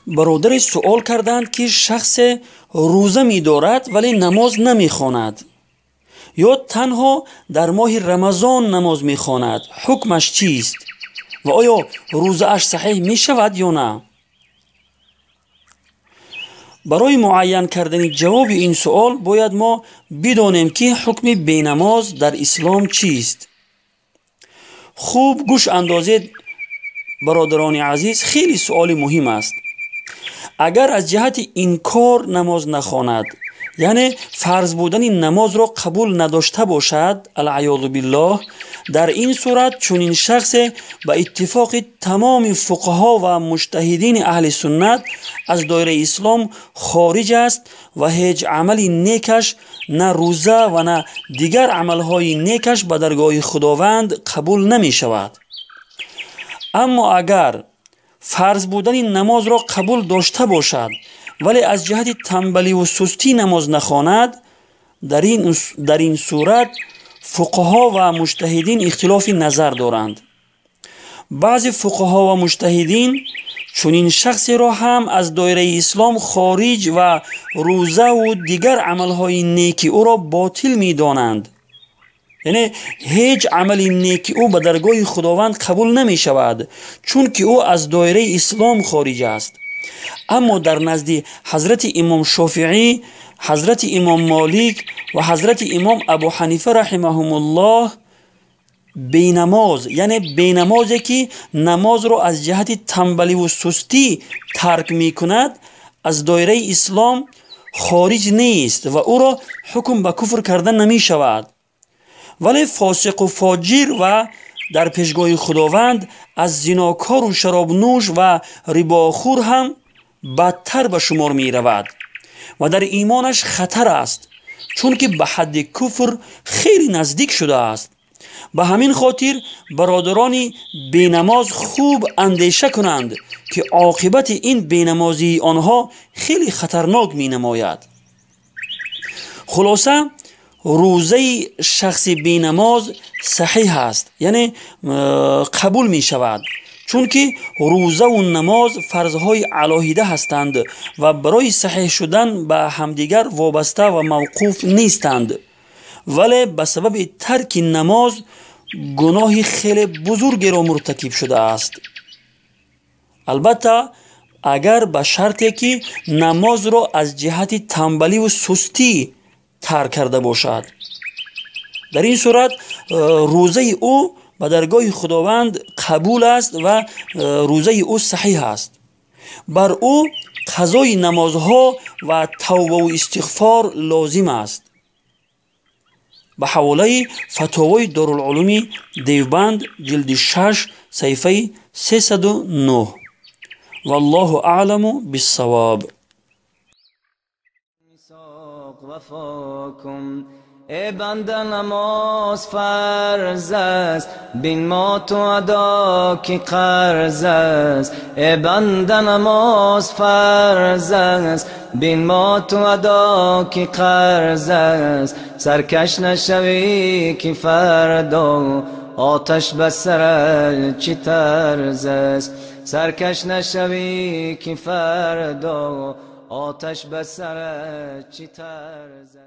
برادر سوال کردند که شخص روزه می دارد ولی نماز نمی خواند یا تنها در ماه رمضان نماز می خواند، حکمش چیست و آیا روزه اش صحیح می شود یا نه؟ برای معین کردن جواب این سوال باید ما بدانیم که حکم بینماز در اسلام چیست. خوب گوش اندازید برادران عزیز، خیلی سوال مهم است. اگر از جهت انکار نماز نخواند، یعنی فرض بودن نماز را قبول نداشته باشد، العیاذ بالله، در این صورت چنین شخص به اتفاق تمام فقها و مجتهدین اهل سنت از دایره اسلام خارج است و هیچ عمل نیکش، نه روزه و نه دیگر عملهای نیکش به درگاه خداوند قبول نمی شود. اما اگر فرض بودن نماز را قبول داشته باشد ولی از جهت تنبلی و سستی نماز نخواند، در این صورت فقها و مجتهدین اختلاف نظر دارند. بعضی فقها و مجتهدین چنین شخصی را هم از دایره اسلام خارج و روزه و دیگر عملهای نیکی او را باطل می دانند. یعنی هیچ عمل نیکی او به درگاه خداوند قبول نمی شود، چون که او از دایره اسلام خارج است. اما در نزد حضرت امام شافعی، حضرت امام مالک و حضرت امام ابو حنیفه رحمهم الله، بینماز، یعنی بینمازی که نماز را از جهت تنبلی و سستی ترک می کند، از دایره اسلام خارج نیست و او را حکم به کفر کردن نمی شود. ولی فاسق و فاجر و در پیشگاه خداوند از زناکار و شراب نوش و رباخور هم بدتر به شمار می رود و در ایمانش خطر است، چون که به حد کفر خیلی نزدیک شده است. به همین خاطر برادران بینماز خوب اندیشه کنند که عاقبت این بینمازی آنها خیلی خطرناک می نماید. خلاصه روزه شخص بینماز صحیح است، یعنی قبول می شود، چون که روزه و نماز فرضهای علاهیده هستند و برای صحیح شدن به همدیگر وابسته و موقوف نیستند. ولی به سبب ترک نماز گناه خیلی بزرگی را مرتکب شده است. البته اگر به شرطی که نماز را از جهت تنبلی و سستی ترک کرده باشد. در این صورت روزه او به درگاه خداوند قبول است و روزه او صحیح است. بر او قضای نمازها و توبه و استغفار لازم است. به حواله فتاوای دارالعلوم دیوبند جلد 6 صفحه 309. والله اعلم بالصواب. ای بنده نماز فرض است، بین ما تو ادا کی قرض است. ای بنده نماز فرض است، بین ما تو ادا کی قرض است. سرکش نشوی که فردا آتش به سرت چی طرز است. سرکش نشوی که فردا آتش به سرت چی طرز است.